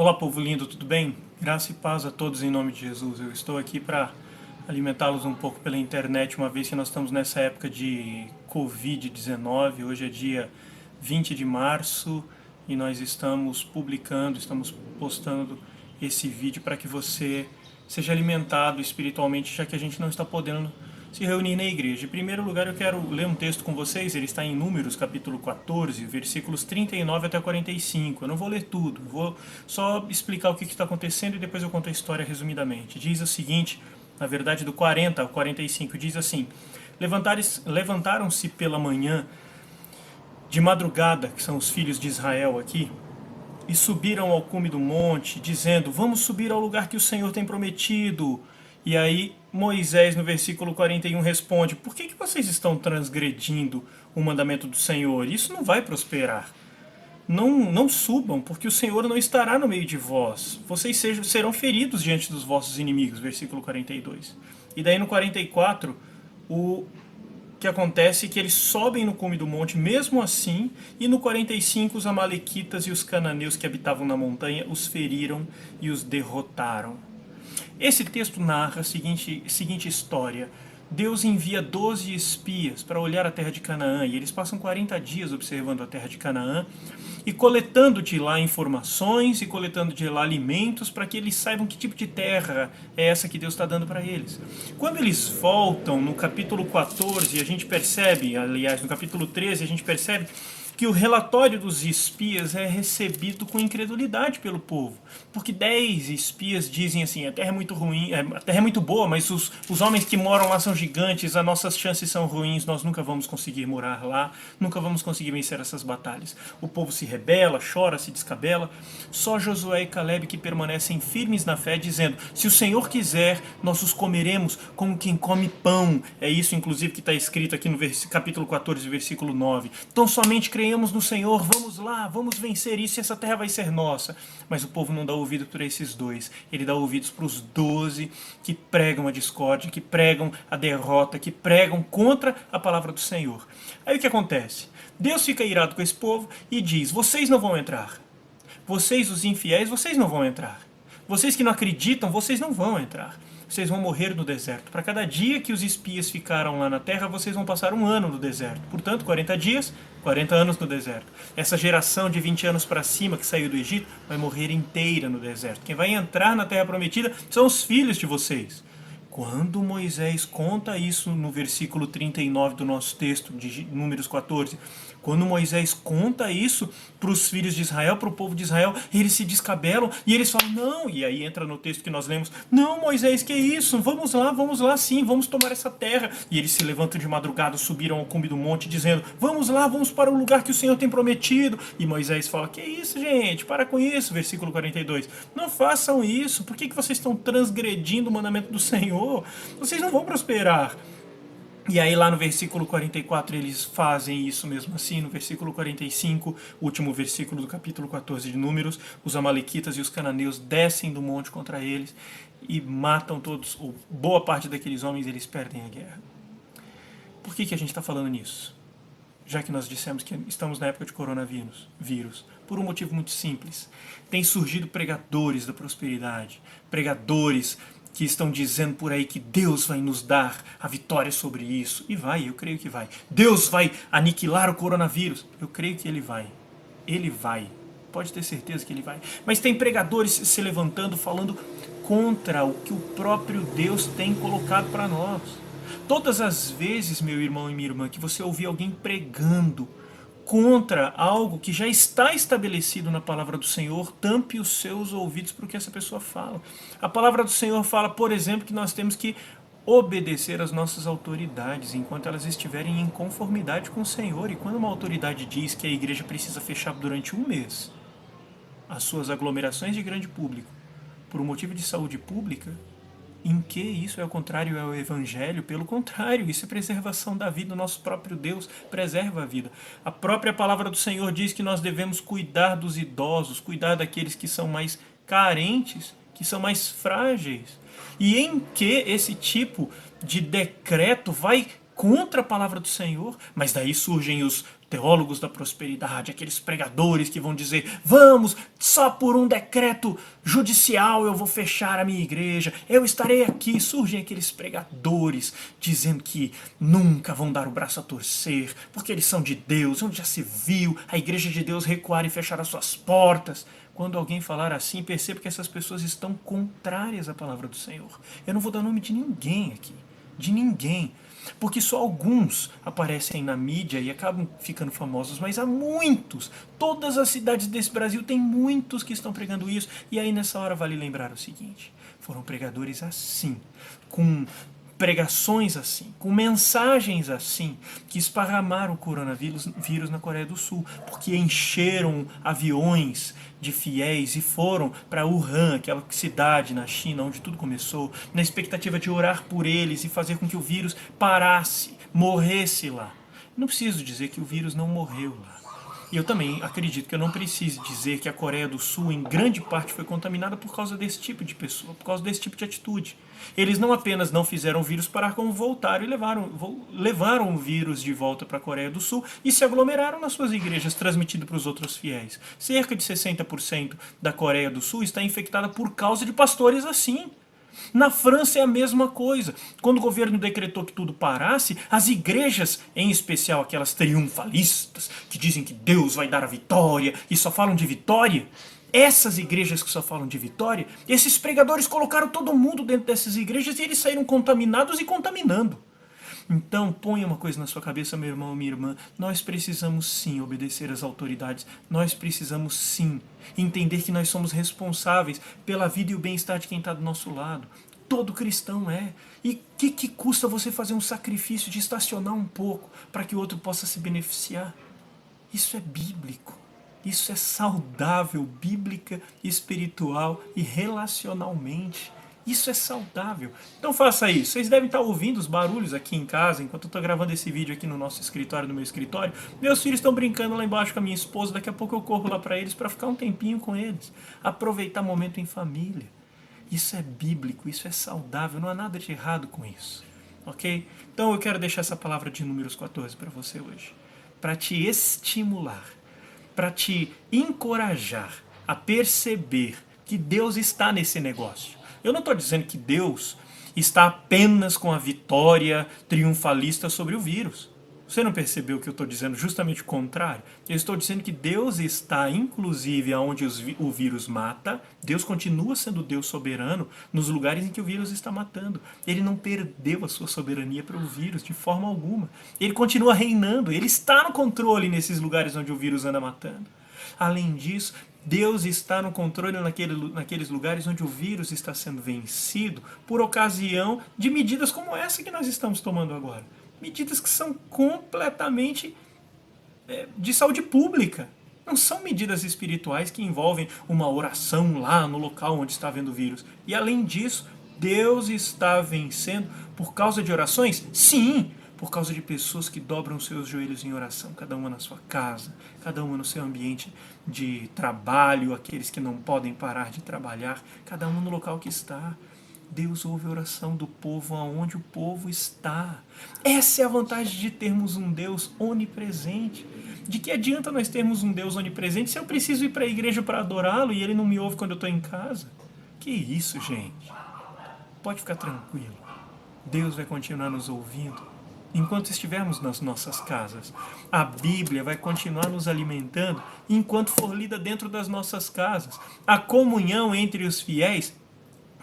Olá, povo lindo, tudo bem? Graça e paz a todos em nome de Jesus. Eu estou aqui para alimentá-los um pouco pela internet, uma vez que nós estamos nessa época de Covid-19. Hoje é dia 20 de março e nós estamos publicando, estamos postando esse vídeo para que você seja alimentado espiritualmente, já que a gente não está podendo se reunir na igreja. Em primeiro lugar, eu quero ler um texto com vocês, ele está em Números, capítulo 14, versículos 39 até 45. Eu não vou ler tudo, vou só explicar o que está acontecendo e depois eu conto a história resumidamente. Diz o seguinte, na verdade do 40 ao 45, diz assim: Levantaram-se pela manhã, de madrugada, que são os filhos de Israel aqui, e subiram ao cume do monte, dizendo: vamos subir ao lugar que o Senhor tem prometido. E aí Moisés, no versículo 41, responde: por que vocês estão transgredindo o mandamento do Senhor? Isso não vai prosperar. Não subam, porque o Senhor não estará no meio de vós. Vocês serão feridos diante dos vossos inimigos. Versículo 42. E daí no 44, o que acontece é que eles sobem no cume do monte mesmo assim, e no 45 os amalequitas e os cananeus que habitavam na montanha os feriram e os derrotaram. Esse texto narra a seguinte história. Deus envia 12 espias para olhar a terra de Canaã, e eles passam 40 dias observando a terra de Canaã e coletando de lá informações e coletando de lá alimentos para que eles saibam que tipo de terra é essa que Deus está dando para eles. Quando eles voltam no capítulo 14, a gente percebe, aliás, no capítulo 13, a gente percebe que o relatório dos espias é recebido com incredulidade pelo povo. Porque 10 espias dizem assim: a terra é muito ruim, a terra é muito boa, mas os homens que moram lá são gigantes, as nossas chances são ruins, nós nunca vamos conseguir morar lá, nunca vamos conseguir vencer essas batalhas. O povo se rebela, chora, se descabela. Só Josué e Caleb que permanecem firmes na fé, dizendo: se o Senhor quiser, nós os comeremos como quem come pão. É isso, inclusive, que está escrito aqui no capítulo 14, versículo 9. Então somente creemos no Senhor, vamos lá, vamos vencer isso e essa terra vai ser nossa. Mas o povo não dá ouvido para esses dois, ele dá ouvidos para os 12 que pregam a discórdia, que pregam a derrota, que pregam contra a palavra do Senhor. Aí o que acontece? Deus fica irado com esse povo e diz: vocês não vão entrar. Vocês, os infiéis, vocês não vão entrar. Vocês que não acreditam, vocês não vão entrar. Vocês vão morrer no deserto. Para cada dia que os espias ficaram lá na terra, vocês vão passar um ano no deserto. Portanto, 40 dias, 40 anos no deserto. Essa geração de 20 anos para cima que saiu do Egito vai morrer inteira no deserto. Quem vai entrar na terra prometida são os filhos de vocês. Quando Moisés conta isso no versículo 39 do nosso texto, de Números 14, quando Moisés conta isso para os filhos de Israel, para o povo de Israel, eles se descabelam e eles falam: não, e aí entra no texto que nós lemos: não, Moisés, que isso? Vamos lá sim, vamos tomar essa terra. E eles se levantam de madrugada, subiram ao cume do monte, dizendo: vamos lá, vamos para o lugar que o Senhor tem prometido. E Moisés fala: que isso, gente, para com isso. Versículo 42, não façam isso, por que vocês estão transgredindo o mandamento do Senhor? Vocês não vão prosperar. E aí lá no versículo 44 eles fazem isso mesmo assim. No versículo 45, último versículo do capítulo 14 de Números, os amalequitas e os cananeus descem do monte contra eles e matam todos, ou boa parte daqueles homens, eles perdem a guerra. Por que a gente está falando nisso? Já que nós dissemos que estamos na época de coronavírus. Por um motivo muito simples. Tem surgido pregadores da prosperidade, pregadores que estão dizendo por aí que Deus vai nos dar a vitória sobre isso. E vai, eu creio que vai. Deus vai aniquilar o coronavírus. Eu creio que ele vai. Ele vai. Pode ter certeza que ele vai. Mas tem pregadores se levantando, falando contra o que o próprio Deus tem colocado para nós. Todas as vezes, meu irmão e minha irmã, que você ouvir alguém pregando contra algo que já está estabelecido na palavra do Senhor, tampe os seus ouvidos para o que essa pessoa fala. A palavra do Senhor fala, por exemplo, que nós temos que obedecer às nossas autoridades enquanto elas estiverem em conformidade com o Senhor. E quando uma autoridade diz que a igreja precisa fechar durante um mês as suas aglomerações de grande público por um motivo de saúde pública, em que isso é o contrário ao Evangelho? Pelo contrário, isso é preservação da vida. O nosso próprio Deus preserva a vida. A própria palavra do Senhor diz que nós devemos cuidar dos idosos, cuidar daqueles que são mais carentes, que são mais frágeis. E em que esse tipo de decreto vai contra a palavra do Senhor? Mas daí surgem os teólogos da prosperidade, aqueles pregadores que vão dizer: vamos, só por um decreto judicial eu vou fechar a minha igreja, eu estarei aqui. Surgem aqueles pregadores dizendo que nunca vão dar o braço a torcer, porque eles são de Deus. Onde já se viu a igreja de Deus recuar e fechar as suas portas? Quando alguém falar assim, perceba que essas pessoas estão contrárias à palavra do Senhor. Eu não vou dar nome de ninguém aqui, de ninguém, porque só alguns aparecem na mídia e acabam ficando famosos, mas há muitos. Todas as cidades desse Brasil tem muitos que estão pregando isso. E aí nessa hora vale lembrar o seguinte: foram pregadores assim, com pregações assim, com mensagens assim, que esparramaram o coronavírus na Coreia do Sul, porque encheram aviões de fiéis e foram para Wuhan, aquela cidade na China onde tudo começou, na expectativa de orar por eles e fazer com que o vírus parasse, morresse lá. Não preciso dizer que o vírus não morreu lá. E eu também acredito que eu não preciso dizer que a Coreia do Sul, em grande parte, foi contaminada por causa desse tipo de pessoa, por causa desse tipo de atitude. Eles não apenas não fizeram o vírus parar, como voltaram e levaram o vírus de volta para a Coreia do Sul e se aglomeraram nas suas igrejas, transmitindo para os outros fiéis. Cerca de 60% da Coreia do Sul está infectada por causa de pastores assim. Na França é a mesma coisa. Quando o governo decretou que tudo parasse, as igrejas, em especial aquelas triunfalistas, que dizem que Deus vai dar a vitória e só falam de vitória, essas igrejas que só falam de vitória, esses pregadores colocaram todo mundo dentro dessas igrejas e eles saíram contaminados e contaminando. Então, ponha uma coisa na sua cabeça, meu irmão, minha irmã. Nós precisamos sim obedecer às autoridades. Nós precisamos sim entender que nós somos responsáveis pela vida e o bem-estar de quem está do nosso lado. Todo cristão é. E o que custa você fazer um sacrifício de estacionar um pouco para que o outro possa se beneficiar? Isso é bíblico. Isso é saudável, bíblica, espiritual e relacionalmente. Isso é saudável. Então faça isso. Vocês devem estar ouvindo os barulhos aqui em casa, enquanto eu estou gravando esse vídeo aqui no nosso escritório, no meu escritório. Meus filhos estão brincando lá embaixo com a minha esposa. Daqui a pouco eu corro lá para eles para ficar um tempinho com eles. Aproveitar momento em família. Isso é bíblico, isso é saudável. Não há nada de errado com isso. Ok? Então eu quero deixar essa palavra de Números 14 para você hoje. Para te estimular, para te encorajar a perceber que Deus está nesse negócio. Eu não estou dizendo que Deus está apenas com a vitória triunfalista sobre o vírus. Você não percebeu que eu estou dizendo justamente o contrário? Eu estou dizendo que Deus está, inclusive, onde o vírus mata. Deus continua sendo Deus soberano nos lugares em que o vírus está matando. Ele não perdeu a sua soberania para o vírus de forma alguma. Ele continua reinando. Ele está no controle nesses lugares onde o vírus anda matando. Além disso, Deus está no controle naqueles lugares onde o vírus está sendo vencido por ocasião de medidas como essa que nós estamos tomando agora. Medidas que são completamente de saúde pública. Não são medidas espirituais que envolvem uma oração lá no local onde está havendo o vírus. E além disso, Deus está vencendo por causa de orações? Sim! Por causa de pessoas que dobram seus joelhos em oração, cada uma na sua casa, cada uma no seu ambiente de trabalho, aqueles que não podem parar de trabalhar, cada um no local que está. Deus ouve a oração do povo aonde o povo está. Essa é a vantagem de termos um Deus onipresente. De que adianta nós termos um Deus onipresente se eu preciso ir para a igreja para adorá-lo e ele não me ouve quando eu estou em casa? Que isso, gente? Pode ficar tranquilo. Deus vai continuar nos ouvindo enquanto estivermos nas nossas casas. A Bíblia vai continuar nos alimentando enquanto for lida dentro das nossas casas. A comunhão entre os fiéis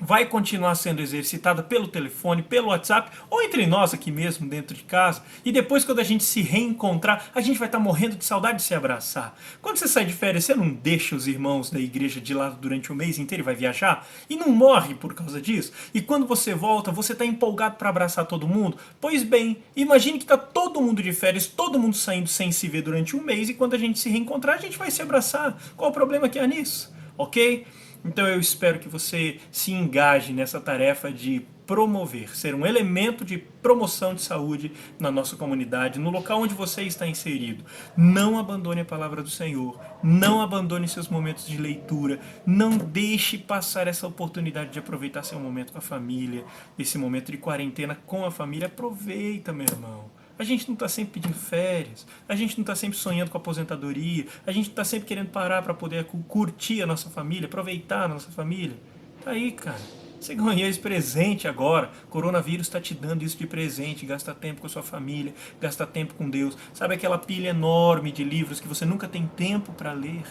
vai continuar sendo exercitada pelo telefone, pelo WhatsApp, ou entre nós aqui mesmo dentro de casa. E depois, quando a gente se reencontrar, a gente vai estar morrendo de saudade de se abraçar. Quando você sai de férias, você não deixa os irmãos da igreja de lado durante o mês inteiro e vai viajar? E não morre por causa disso? E quando você volta, você está empolgado para abraçar todo mundo? Pois bem, imagine que está todo mundo de férias, todo mundo saindo sem se ver durante um mês, e quando a gente se reencontrar, a gente vai se abraçar. Qual o problema que há nisso? Ok? Então eu espero que você se engaje nessa tarefa de promover, ser um elemento de promoção de saúde na nossa comunidade, no local onde você está inserido. Não abandone a palavra do Senhor, não abandone seus momentos de leitura, não deixe passar essa oportunidade de aproveitar seu momento com a família, esse momento de quarentena com a família. Aproveita, meu irmão. A gente não está sempre pedindo férias, a gente não está sempre sonhando com aposentadoria, a gente não está sempre querendo parar para poder curtir a nossa família, aproveitar a nossa família. Tá aí, cara. Você ganhou esse presente agora. O coronavírus está te dando isso de presente. Gasta tempo com a sua família, gasta tempo com Deus. Sabe aquela pilha enorme de livros que você nunca tem tempo para ler?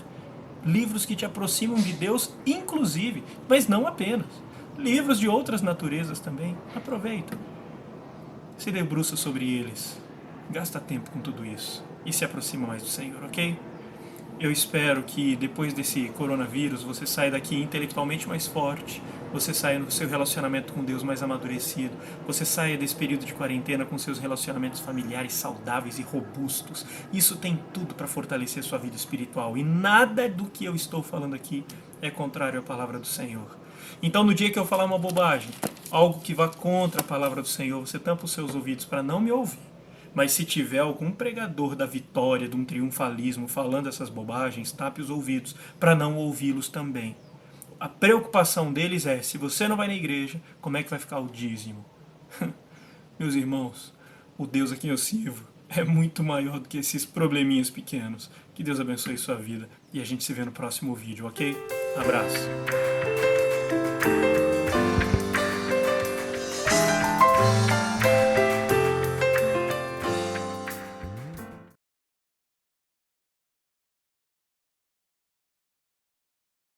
Livros que te aproximam de Deus, inclusive, mas não apenas. Livros de outras naturezas também. Aproveita. Se debruça sobre eles. Gasta tempo com tudo isso. E se aproxima mais do Senhor, ok? Eu espero que depois desse coronavírus você saia daqui intelectualmente mais forte, você saia no seu relacionamento com Deus mais amadurecido, você saia desse período de quarentena com seus relacionamentos familiares saudáveis e robustos. Isso tem tudo para fortalecer sua vida espiritual e nada do que eu estou falando aqui é contrário à palavra do Senhor. Então no dia que eu falar uma bobagem, algo que vá contra a palavra do Senhor, você tampa os seus ouvidos para não me ouvir. Mas se tiver algum pregador da vitória, de um triunfalismo, falando essas bobagens, tape os ouvidos para não ouvi-los também. A preocupação deles é, se você não vai na igreja, como é que vai ficar o dízimo? Meus irmãos, o Deus a quem eu sirvo é muito maior do que esses probleminhas pequenos. Que Deus abençoe sua vida e a gente se vê no próximo vídeo, ok? Abraço.